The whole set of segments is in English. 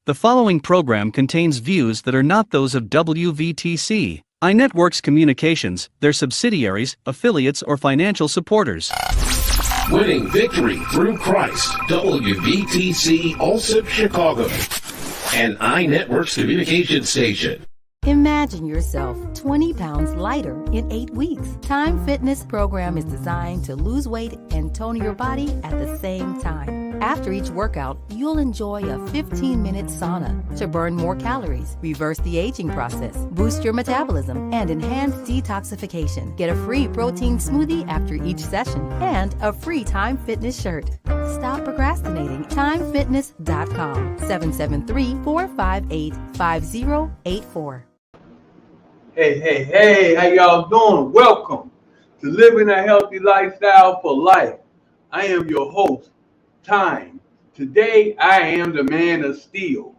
The following program contains views that are not those of WVTC, iNetworks Communications, their subsidiaries, affiliates, or financial supporters. Winning victory through Christ, WVTC Allsip Chicago, and iNetworks Communication Station. Imagine yourself 20 pounds lighter in 8 weeks. Tyme Fitness program is designed to lose weight and tone your body at the same time. After each workout, you'll enjoy a 15-minute sauna to burn more calories, reverse the aging process, boost your metabolism, and enhance detoxification. Get a free protein smoothie after each session and a free Tyme Fitness shirt. Stop procrastinating. TymeFitness.com 773-458-5084. Hey, how y'all doing? Welcome to Living a Healthy Lifestyle for Life. I am your host, Tyme. Today, I am the man of steel.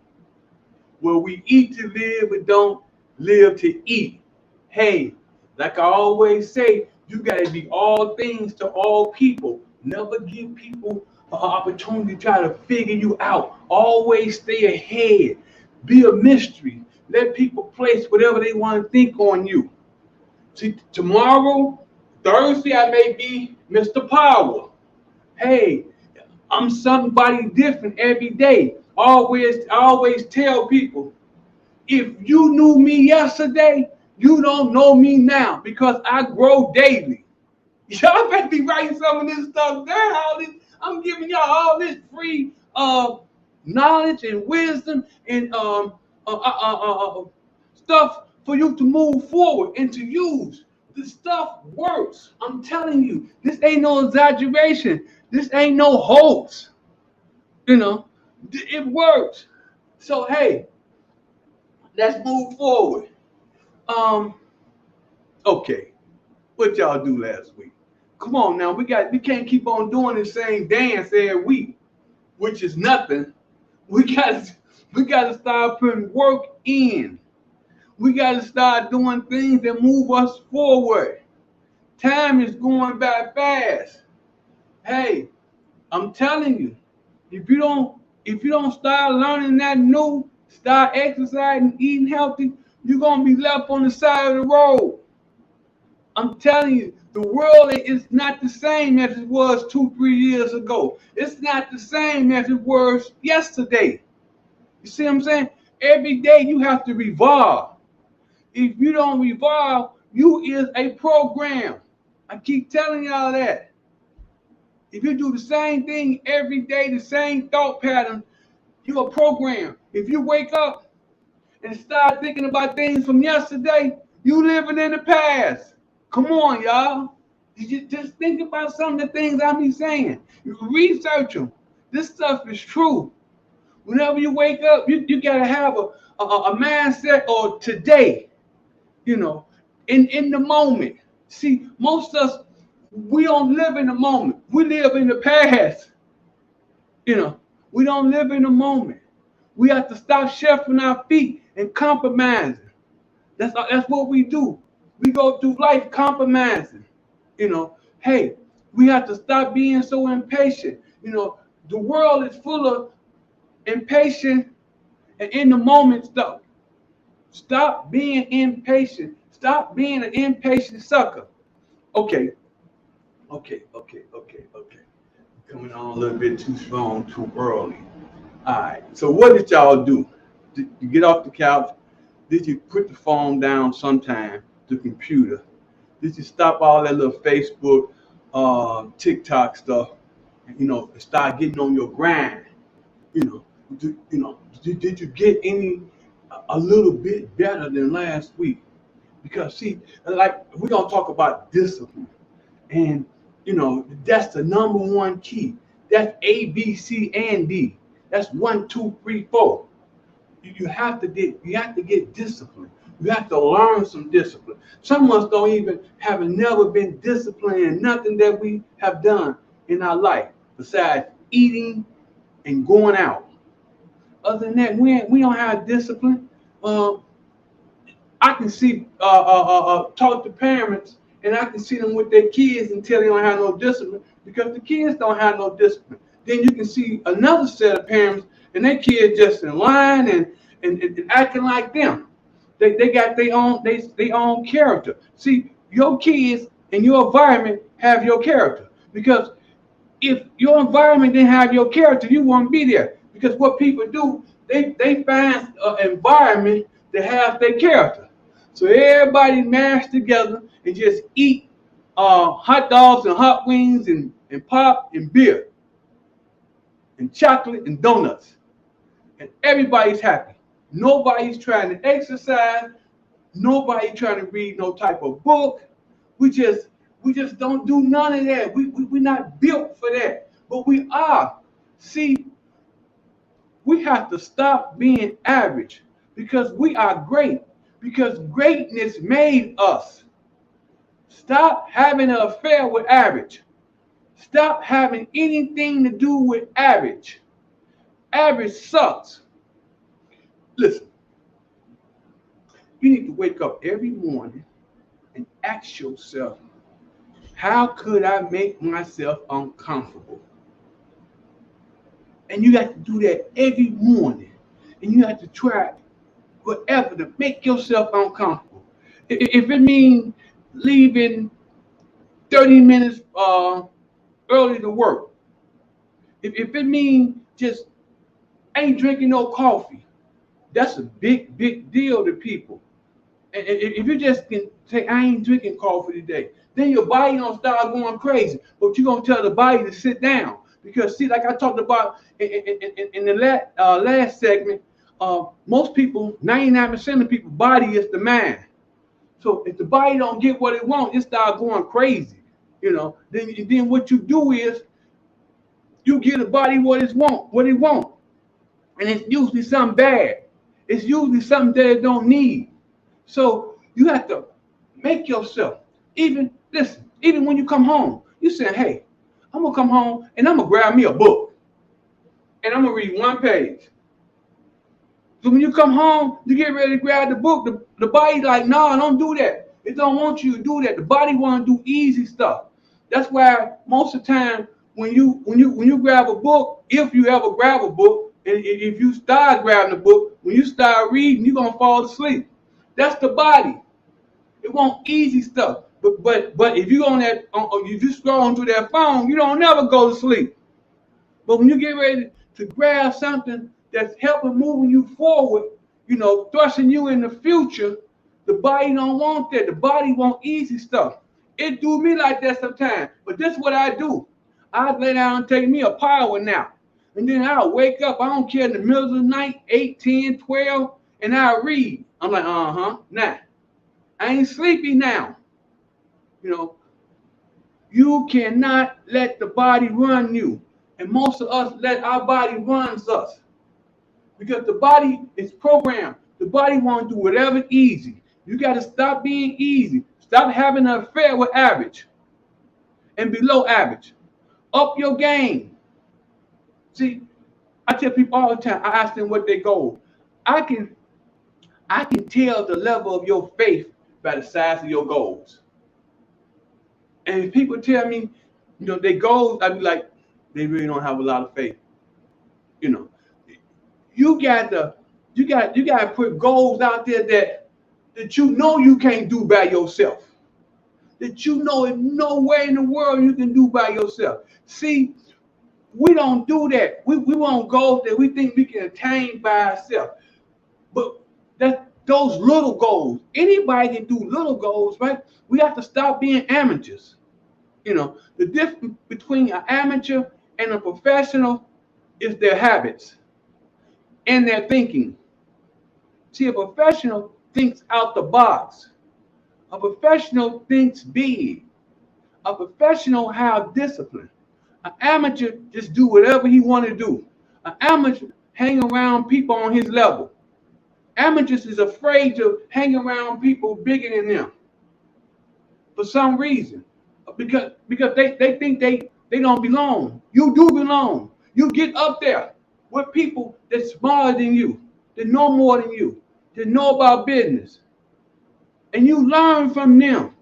Where we eat to live, we don't live to eat. Hey, like I always say, you got to be all things to all people. Never give people an opportunity to try to figure you out. Always stay ahead. Be a mystery. Let people place whatever they want to think on you. See, tomorrow, Thursday, I may be Mr. Power. Hey, I'm somebody different every day. Always tell people, if you knew me yesterday, you don't know me now because I grow daily. Y'all better be writing some of this stuff down. I'm giving y'all all this free knowledge and wisdom and stuff for you to move forward and to use. This stuff works. I'm telling you, this ain't no exaggeration. This ain't no hoax. You know, it works. So hey, let's move forward. Okay, what y'all do last week? Come on now, we can't keep on doing the same dance every week, which is nothing. We gotta start putting work in. We gotta start doing things that move us forward. Time is going by fast. Hey, I'm telling you, if you don't start learning that new, start exercising, eating healthy, you're gonna be left on the side of the road. I'm telling you, the world is not the same as it was 2-3 years ago. It's not the same as it was yesterday. You see what I'm saying? Every day you have to revolve. If you don't revolve, you is a program. I keep telling y'all that. If you do the same thing every day, the same thought pattern, you're a program. If you wake up and start thinking about things from yesterday, you living in the past. Come on, y'all. You just think about some of the things I be saying. You research them. This stuff is true. Whenever you wake up, you gotta have a mindset or today, you know, in the moment. See, most of us, we don't live in the moment. We live in the past. You know, we don't live in the moment. We have to stop shuffling our feet and compromising. That's what we do. We go through life compromising. You know, hey, we have to stop being so impatient. You know, the world is full of impatient and in the moment stuff. Stop being impatient. Stop being an impatient sucker. Okay. Coming on a little bit too strong, too early. All right. So what did y'all do? Did you get off the couch? Did you put the phone down sometime, the computer? Did you stop all that little Facebook, TikTok stuff, and, start getting on your grind? Did you get a little bit better than last week? Because see, like we're gonna talk about discipline, and that's the number one key. That's A, B, C, and D. That's 1, 2, 3, 4. You have to get disciplined. You have to learn some discipline. Some of us haven't never been disciplined in nothing that we have done in our life besides eating and going out. Other than that, we don't have discipline. I can see talk to parents, and I can see them with their kids and tell they don't have no discipline because the kids don't have no discipline. Then you can see another set of parents, and their kids just in line and acting like them. They got their own character. See, your kids and your environment have your character. Because if your environment didn't have your character, you won't be there. Because what people do, they find an environment that has their character. So everybody mash together and just eat hot dogs and hot wings and pop and beer and chocolate and donuts. And everybody's happy. Nobody's trying to exercise. Nobody trying to read no type of book. We just don't do none of that. We're not built for that. But we are. See, we have to stop being average because we are great. Because greatness made us. Stop having an affair with average. Stop having anything to do with average. Average sucks. Listen, you need to wake up every morning and ask yourself, how could I make myself uncomfortable? And you got to do that every morning. And you have to try whatever to make yourself uncomfortable. If it means leaving 30 minutes early to work, if it means just ain't drinking no coffee, that's a big deal to people. And if you just can say, I ain't drinking coffee today, then your body don't start going crazy. But you're going to tell the body to sit down. Because, see, like I talked about in the last segment, most people, 99% of people, body is the mind. So if the body don't get what it wants, it start going crazy. You know, then what you do is you give the body what it wants. And it's usually something bad. It's usually something that it don't need. So you have to make yourself, even when you come home, you say, hey, I'm going to come home and I'm going to grab me a book. And I'm going to read one page. So when you come home, you get ready to grab the book. The body like, no, don't do that. It don't want you to do that. The body want to do easy stuff. That's why most of the time when you grab a book, if you ever grab a book, and if you start grabbing the book, when you start reading, you're going to fall asleep. That's the body. It wants easy stuff. But if you if you scroll through that phone, you don't never go to sleep. But when you get ready to grab something that's helping moving you forward, you know, thrusting you in the future, the body don't want that. The body want easy stuff. It do me like that sometimes. But this is what I do. I lay down and take me a power nap. And then I'll wake up, I don't care, in the middle of the night, 8, 10, 12, and I'll read. I'm like, nah. I ain't sleepy now. You know, you cannot let the body run you. And most of us let our body runs us. Because the body is programmed. The body wants to do whatever easy. You got to stop being easy. Stop having an affair with average and below average. Up your game. See, I tell people all the time, I ask them what their goal. I can tell the level of your faith by the size of your goals. And if people tell me, you know, their goals, I'd be like, they really don't have a lot of faith. You know, you got to put goals out there that you know you can't do by yourself. That you know in no way in the world you can do by yourself. See, we don't do that. We want goals that we think we can attain by ourselves. But those little goals, anybody can do little goals, right? We have to stop being amateurs. You know, the difference between an amateur and a professional is their habits and their thinking. See, a professional thinks out the box. A professional thinks big. A professional have discipline. An amateur just do whatever he want to do. An amateur hang around people on his level. Amateurs is afraid to hang around people bigger than them for some reason. Because they think they don't belong. You do belong. You get up there with people that's smarter than you, that know more than you, that know about business. And you learn from them.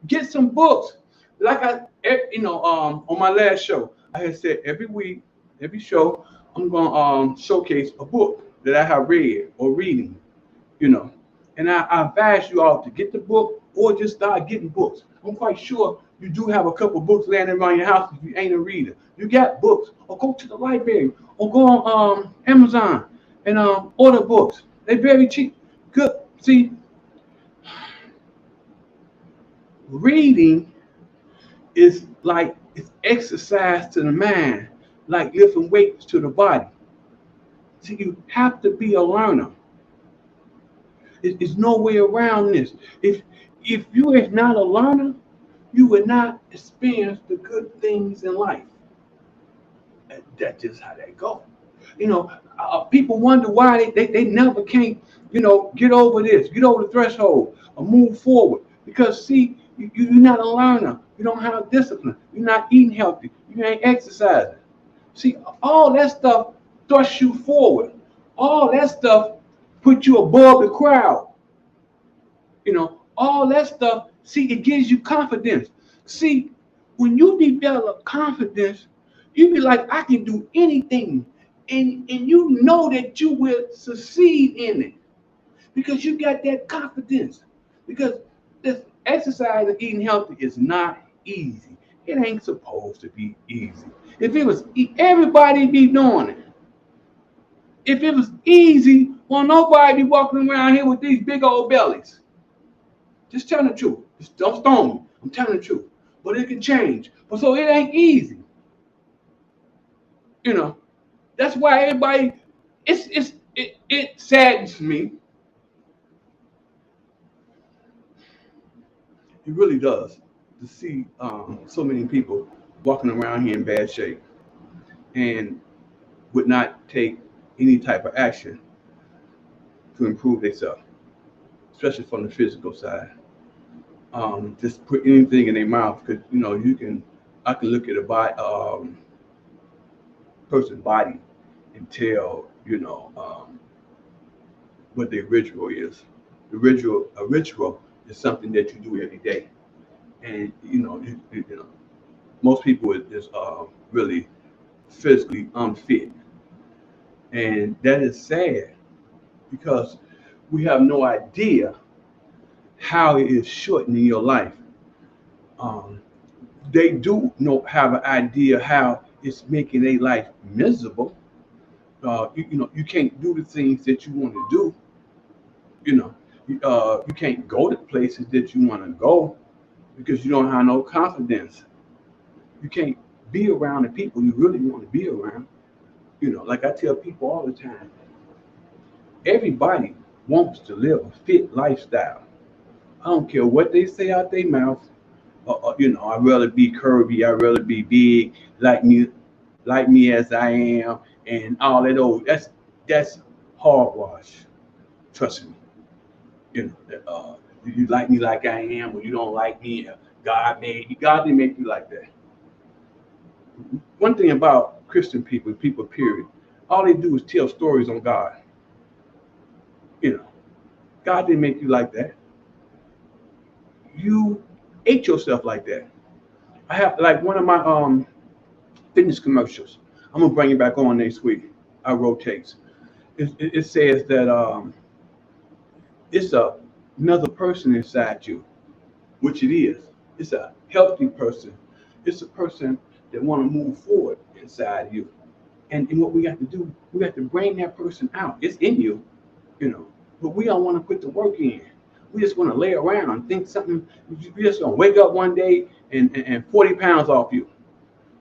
Get some books. Like on my last show, I had said every week, every show, I'm gonna showcase a book that I have read or reading, you know. And I advise you all to get the book or just start getting books. I'm quite sure you do have a couple books laying around your house if you ain't a reader. You got books, or go to the library, or go on Amazon and order books. They're very cheap. Good. See, reading is like it's exercise to the mind, like lifting weights to the body. See, you have to be a learner. It's no way around this. If you are not a learner, you will not experience the good things in life. That's just how they go. You know, people wonder why they never can't, get over this, get over the threshold, or move forward. Because see, you're not a learner. You don't have discipline. You're not eating healthy. You ain't exercising. See, all that stuff thrusts you forward. All that stuff put you above the crowd. All that stuff, see, it gives you confidence. See, when you develop confidence, you be like, I can do anything. And you know that you will succeed in it. Because you got that confidence. Because this exercise and eating healthy is not easy. It ain't supposed to be easy. If it was, everybody be doing it. If it was easy, well, nobody be walking around here with these big old bellies. Just telling the truth. Just don't stone me. I'm telling the truth. But it can change. But so it ain't easy. That's why everybody, it saddens me. It really does to see so many people walking around here in bad shape and would not take any type of action to improve themselves, especially from the physical side. Just put anything in their mouth because I can look at a person's body and tell what their ritual is. A ritual is something that you do every day, and most people is really physically unfit, and that is sad because we have no idea how it is shortening your life. They do have an idea how it's making their life miserable. You can't do the things that you want to do. You can't go to places that you want to go because you don't have no confidence. You can't be around the people you really want to be around. Like I tell people all the time, everybody wants to live a fit lifestyle. I don't care what they say out their mouth. I'd rather be curvy. I'd rather be big, like me as I am, and all that old. That's hogwash. Trust me. You like me like I am, or you don't like me. God didn't make you like that. One thing about Christian people period, all they do is tell stories on God. God didn't make you like that. You ate yourself like that. I have like one of my fitness commercials. I'm gonna bring it back on next week. I rotate. It says that it's another person inside you, which it is. It's a healthy person. It's a person that want to move forward inside you. And what we got to do, we got to bring that person out. It's in you, but we don't want to put the work in. We just want to lay around and think something. You're just gonna wake up one day and 40 pounds off you.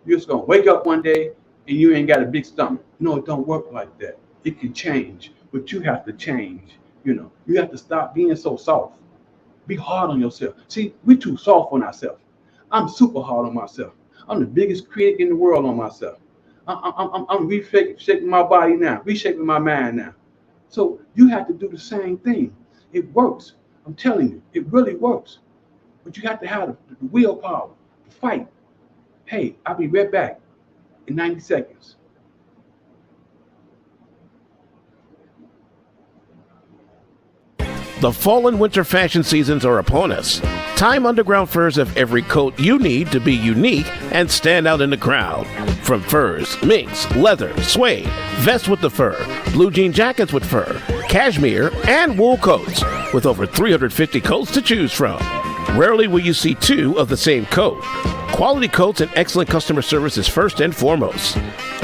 You're just gonna wake up one day and you ain't got a big stomach. No, it don't work like that. It can change, but you have to change. You have to stop being so soft. Be hard on yourself. See, we too soft on ourselves. I'm super hard on myself. I'm the biggest critic in the world on myself. I'm reshaping my body now, reshaping my mind now. So you have to do the same thing. It works. I'm telling you, it really works. But you have to have the willpower to fight. Hey, I'll be right back in 90 seconds. The fall and winter fashion seasons are upon us. Tyme Underground Furs have every coat you need to be unique and stand out in the crowd. From furs, minks, leather, suede, vests with the fur, blue jean jackets with fur, cashmere, and wool coats, with over 350 coats to choose from. Rarely will you see two of the same coat. Quality coats and excellent customer service is first and foremost.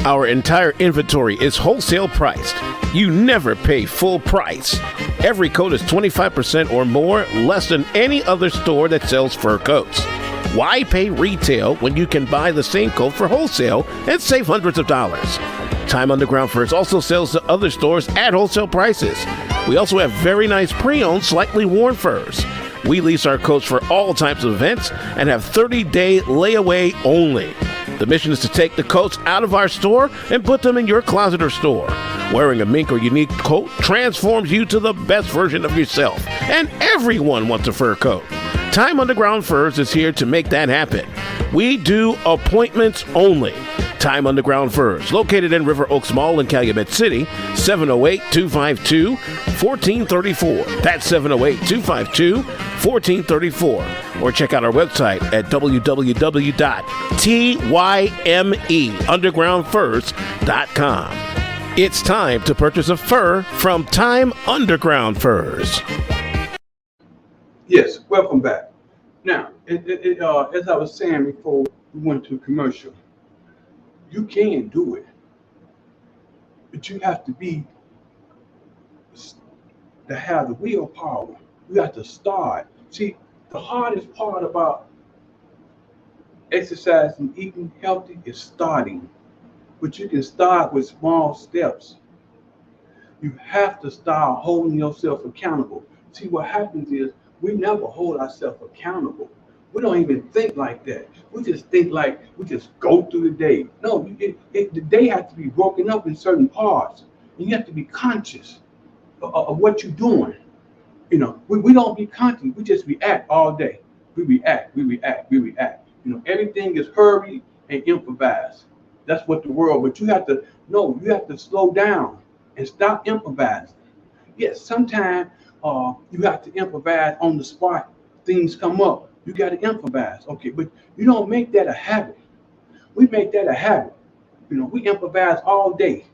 Our entire inventory is wholesale priced. You never pay full price. Every coat is 25% or more less than any other store that sells fur coats. Why pay retail when you can buy the same coat for wholesale and save hundreds of dollars? Tyme Underground Furs also sells to other stores at wholesale prices. We also have very nice pre-owned, slightly worn furs. We lease our coats for all types of events and have 30-day layaway only. The mission is to take the coats out of our store and put them in your closet or store. Wearing a mink or unique coat transforms you to the best version of yourself, and everyone wants a fur coat. Tyme Underground Furs is here to make that happen. We do appointments only. Tyme Underground Furs, located in River Oaks Mall in Calumet City, 708-252-1434. That's 708-252-1434. Or check out our website at www.tymeundergroundfurs.com. It's time to purchase a fur from Tyme Underground Furs. Yes, welcome back. Now, as I was saying before we went to commercial, you can do it, but you have to have the willpower. You have to start. See, the hardest part about exercising, eating healthy is starting. But you can start with small steps. You have to start holding yourself accountable. See, what happens is we never hold ourselves accountable. We don't even think like that. We just think like we just go through the day. No, the day has to be broken up in certain parts. And you have to be conscious of what you're doing. You know, we don't be conscious. We just react all day. We react. You know, everything is hurry and improvise. That's what the world, but you have to know, you have to slow down and stop improvising. Yes, sometimes you have to improvise on the spot. Things come up. You got to improvise. Okay, but you don't make that a habit. We make that a habit. You know, we improvise all day.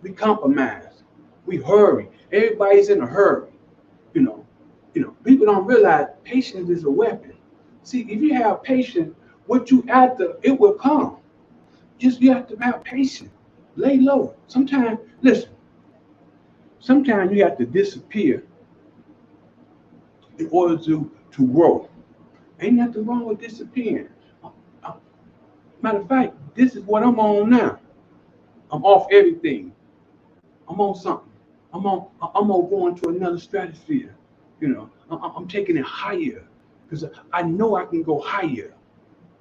We compromise. We hurry. Everybody's in a hurry. You know, people don't realize patience is a weapon. See, if you have patience, what you after, it will come. Just you have to have patience. Lay low. Sometimes you have to disappear in order to grow. Ain't nothing wrong with disappearing. Matter of fact, this is what I'm on now. I'm off everything. I'm on something. I'm on going to another stratosphere. You know, I'm taking it higher because I know I can go higher.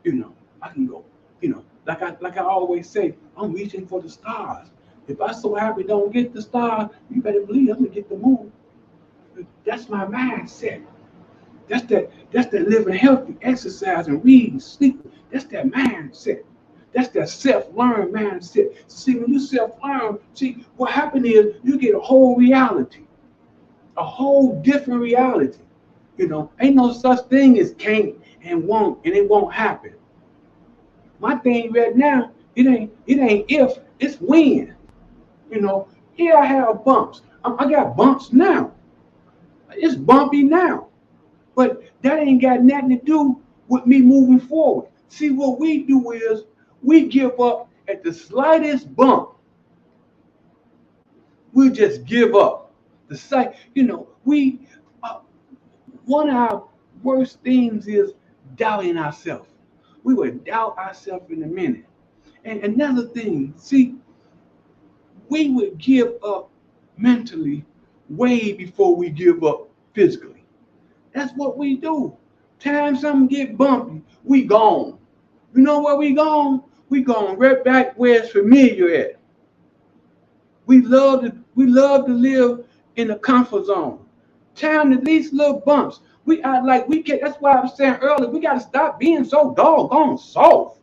You know, I can go. You know, like I always say, I'm reaching for the stars. If I so happy don't get the stars, you better believe I'm gonna get the moon. That's my mindset. That's that living healthy, exercising, reading, sleeping. That's that mindset. That's that self-learned mindset. See, when you self-learn, see, what happened is you get a whole reality, a whole different reality. You know, ain't no such thing as can't and won't, and it won't happen. My thing right now, it ain't if, it's when. You know, here I have bumps. I got bumps now. It's bumpy now. But that ain't got nothing to do with me moving forward. See, what we do is we give up at the slightest bump. We just give up. You know, one of our worst things is doubting ourselves. We would doubt ourselves in a minute. And another thing, see, we would give up mentally way before we give up physically. That's what we do. Time something get bumpy, we gone. You know where we gone? We gone right back where it's familiar at. We love to live in a comfort zone. Time at least little bumps. We act like we can. That's why I was saying earlier, we got to stop being so doggone soft.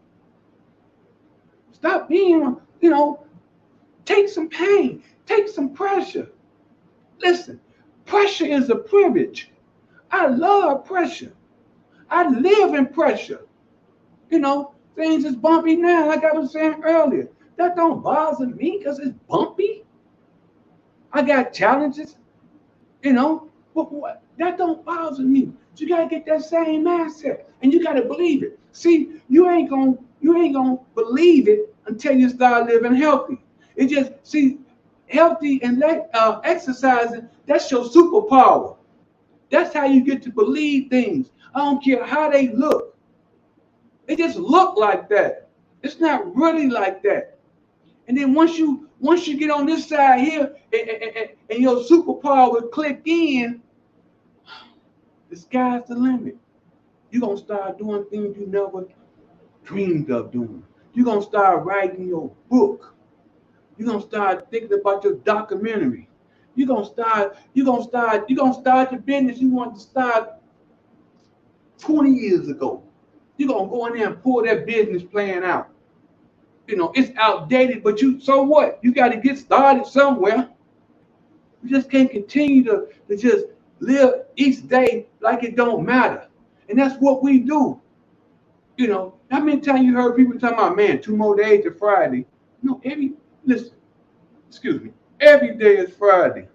Stop being, you know, take some pain, take some pressure. Listen, pressure is a privilege. I love pressure. I live in pressure. You know, things is bumpy now, like I was saying earlier. That don't bother me because it's bumpy. I got challenges, you know, but that don't bother me. You gotta get that same mindset, and you gotta believe it. See, you ain't gonna believe it until you start living healthy. It just see, healthy and exercising. That's your superpower. That's how you get to believe things. I don't care how they look. They just look like that. It's not really like that. And then once you get on this side here and your superpower will click in, the sky's the limit. You're gonna start doing things you never dreamed of doing. You're gonna start writing your book. You're gonna start thinking about your documentary. You're gonna start the business you wanted to start 20 years ago. You're gonna go in there and pull that business plan out. You know, it's outdated, but so what? You got to get started somewhere. You just can't continue to just live each day like it don't matter. And that's what we do. You know, how many times you heard people talking about, man, 2 more days to Friday? No, every day is Friday.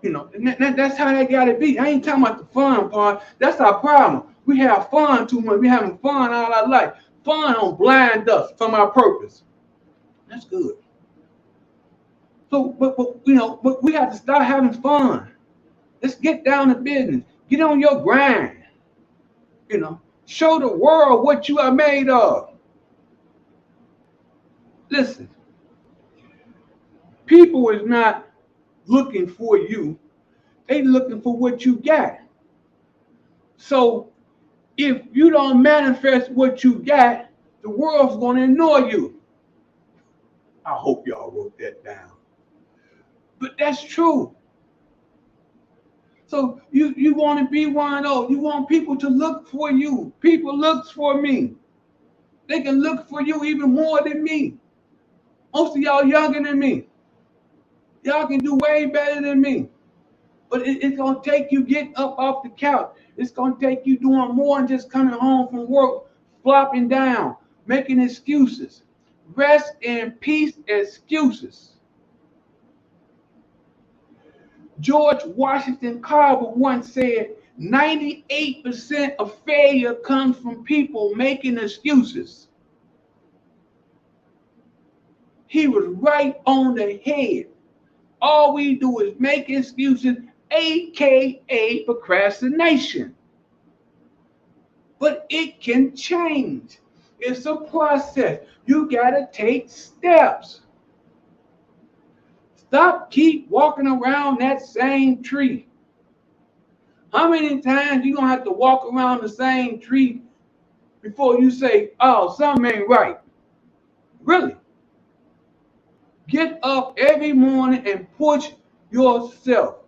You know, and that's how they got to be. I ain't talking about the fun part. That's our problem. We have fun too much. We having fun all our life. Fun don't blind us from our purpose. That's good. So, but we have to start having fun. Let's get down to business. Get on your grind. You know, show the world what you are made of. Listen, people is not looking for you. They looking for what you got. So if you don't manifest what you got, the world's going to ignore you. I hope y'all wrote that down. But that's true. So you want to be one of those. You want people to look for you. People look for me. They can look for you even more than me. Most of y'all younger than me. Y'all can do way better than me. But it's going to take you getting up off the couch. It's going to take you doing more than just coming home from work, flopping down, making excuses. Rest in peace excuses. George Washington Carver once said, 98% of failure comes from people making excuses. He was right on the head. All we do is make excuses, aka procrastination. But it can change. It's a process. You gotta take steps. Stop keep walking around that same tree. How many times you gonna have to walk around the same tree before you say, oh, something ain't right? Really? Get up every morning and push yourself.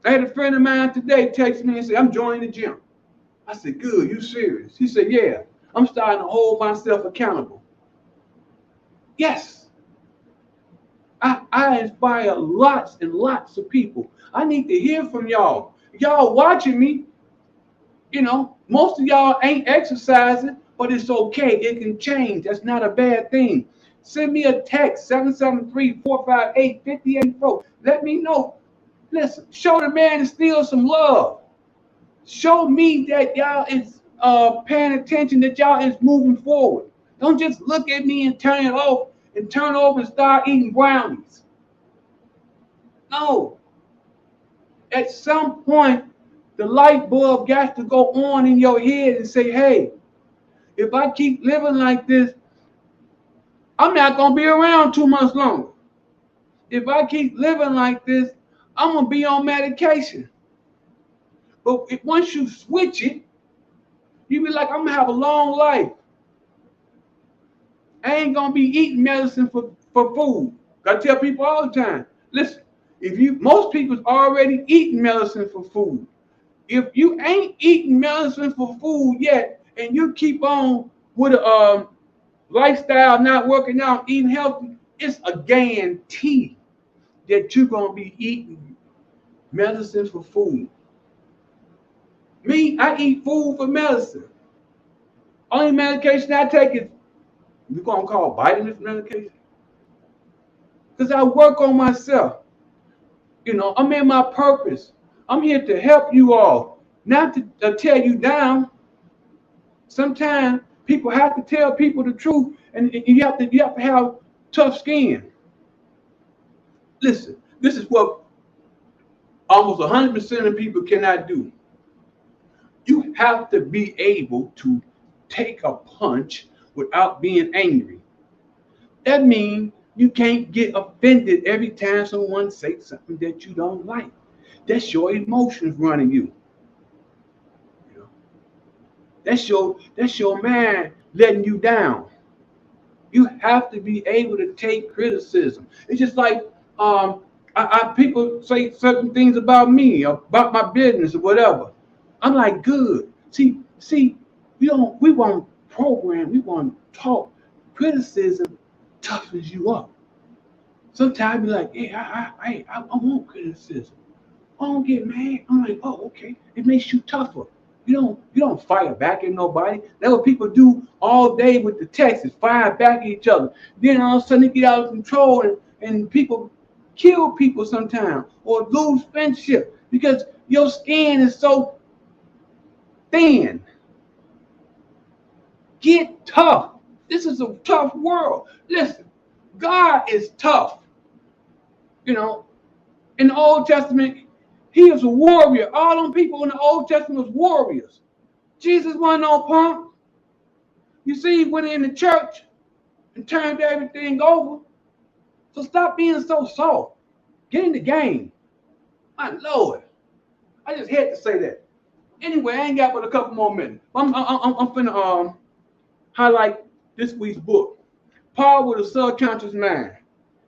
I had a friend of mine today text me and say, I'm joining the gym. I said, good, you serious? He said, yeah, I'm starting to hold myself accountable. Yes. I inspire lots and lots of people. I need to hear from y'all. Y'all watching me, you know, most of y'all ain't exercising, but it's okay. It can change. That's not a bad thing. Send me a text, 773-458-5884. Let me know. Listen, show the man still some love. Show me that y'all is paying attention, that y'all is moving forward. Don't just look at me and turn it off and turn over and start eating brownies. No. At some point, the light bulb got to go on in your head and say, hey, if I keep living like this, I'm not going to be around too much longer. If I keep living like this, I'm going to be on medication. But once you switch it, you be like, I'm going to have a long life. I ain't going to be eating medicine for food. I tell people all the time, listen, most people's already eating medicine for food. If you ain't eating medicine for food yet, and you keep on with a lifestyle, not working out, eating healthy, it's a guarantee that you're going to be eating medicine for food. Me, I eat food for medicine. Only medication I take is, we're going to call vitamins medication. Because I work on myself. You know, I'm in my purpose. I'm here to help you all, not to tear you down. Sometimes people have to tell people the truth, and you have to have tough skin. Listen, this is what almost 100% of people cannot do. You have to be able to take a punch without being angry. That means you can't get offended every time someone says something that you don't like. That's your emotions running you. You know? That's your mind letting you down. You have to be able to take criticism. It's just like people say certain things about me, about my business or whatever. I'm like, good. See, we want program, we want talk. Criticism toughens you up. Sometimes you're like, hey, I want criticism. I don't get mad. I'm like, oh, okay. It makes you tougher. You don't fire back at nobody. That's what people do all day with the Texas, fire back at each other. Then all of a sudden they get out of control and people kill people sometimes or lose friendship because your skin is so thin. Get tough. This is a tough world. Listen, God is tough. You know, in the Old Testament, he is a warrior. All them people in the Old Testament was warriors. Jesus wasn't no punk. You see, he went in the church and turned everything over. So stop being so soft. Get in the game. My Lord. I just had to say that. Anyway, I ain't got but a couple more minutes. I'm finna highlight this week's book, Power with a Subconscious Mind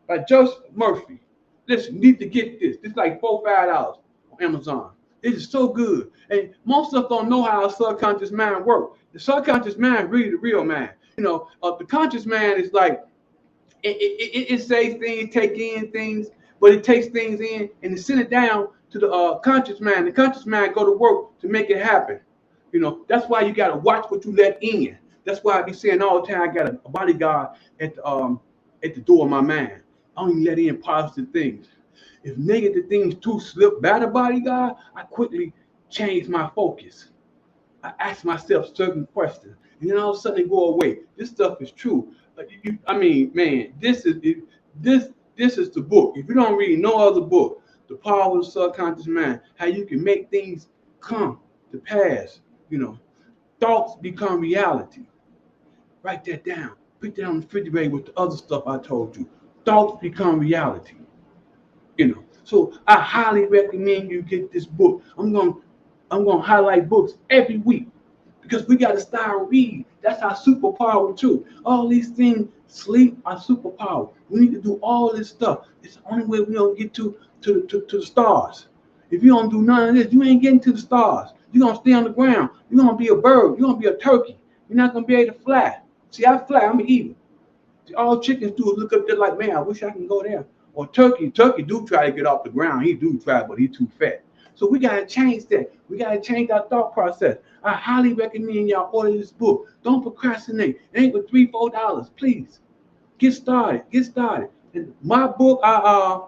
by Joseph Murphy. Listen, you need to get this. It's like $4-5 on Amazon. It is so good. And most of us don't know how our subconscious mind works. The subconscious mind really the real mind. You know, the conscious mind is like, it says things, take in things, but it takes things in and it send it down to the conscious mind. The conscious mind go to work to make it happen. You know, that's why you got to watch what you let in. That's why I be saying all the time, I got a bodyguard at the door of my mind. I only let in positive things. If negative things too slip by the bodyguard, I quickly change my focus. I ask myself certain questions, and then all of a sudden they go away. This stuff is true. I mean, man, this is the book. If you don't read no other book, The Power of the Subconscious Mind, how you can make things come to pass. You know, thoughts become reality. Write that down. Put that on the refrigerator with the other stuff I told you. Thoughts become reality. You know, so I highly recommend you get this book. I'm gonna highlight books every week because we gotta start reading. That's our superpower too. All these things, sleep, our superpower. We need to do all this stuff. It's the only way we don't get to the stars. If you don't do none of this, you ain't getting to the stars. You're gonna stay on the ground. You're gonna be a bird. You're gonna be a turkey. You're not gonna be able to fly. See, I fly. I'm an eagle. See, all chickens do is look up there like, man, I wish I can go there. Or turkey do try to get off the ground. He do try, but he's too fat. So we got to change that. We got to change our thought process. I highly recommend y'all order this book. Don't procrastinate. It ain't but $3-4. Please get started. Get started. And my book, I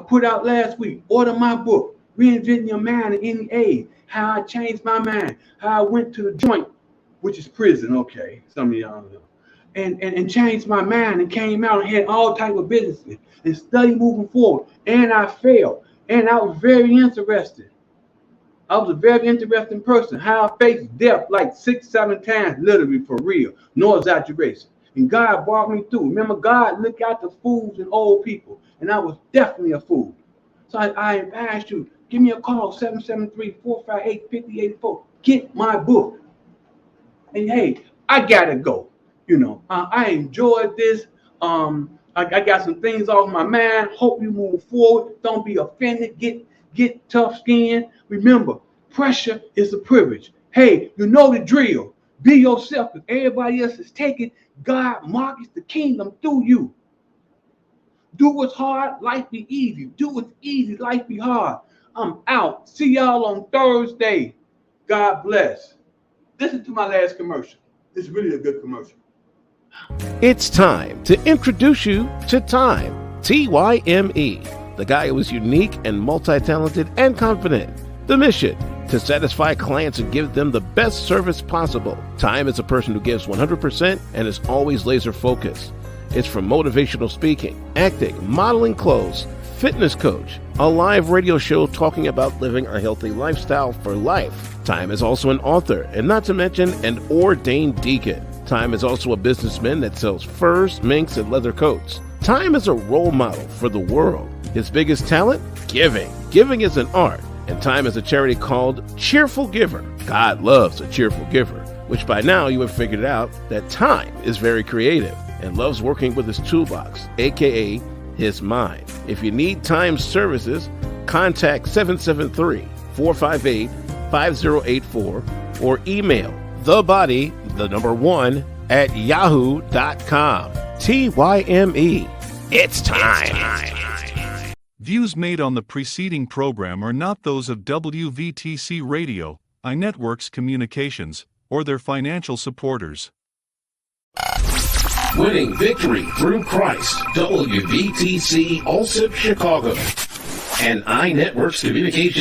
put out last week. Order my book, Reinventing Your Mind in Any Age. How I changed my mind. How I went to the joint, which is prison. Okay, some of y'all know. And changed my mind and came out and had all type of businesses and study moving forward. And I failed. And I was very interested. I was a very interesting person. How I faced death like 6-7 times, literally for real. No exaggeration. And God brought me through. Remember, God looked out the fools and old people. And I was definitely a fool. So I advise you, give me a call, 773-458-5084. Get my book. And hey, I gotta go. You know, I enjoyed this. I got some things off my mind. Hope you move forward. Don't be offended. Get tough skin. Remember, pressure is a privilege. Hey, you know the drill. Be yourself. If everybody else is taken, God markets the kingdom through you. Do what's hard, life be easy. Do what's easy, life be hard. I'm out. See y'all on Thursday. God bless. Listen to my last commercial. It's really a good commercial. It's time to introduce you to Tyme, Tyme, the guy who is unique and multi-talented and confident. The mission, to satisfy clients and give them the best service possible. Tyme is a person who gives 100% and is always laser focused. It's from motivational speaking, acting, modeling clothes, fitness coach, a live radio show talking about living a healthy lifestyle for life. Tyme is also an author, and not to mention an ordained deacon. Tyme is also a businessman that sells furs, minks, and leather coats. Tyme is a role model for the world. His biggest talent? Giving. Giving is an art, and Tyme is a charity called Cheerful Giver. God loves a cheerful giver, which by now you have figured out that Tyme is very creative and loves working with his toolbox, aka his mind. If you need Tyme's services, contact 773-458-5084 or email thebody1 at yahoo.com. TYME. It's time. Views made on the preceding program are not those of WVTC Radio, iNetworks Communications, or their financial supporters. Winning victory through Christ. WVTC Allsip Chicago and iNetworks Communications.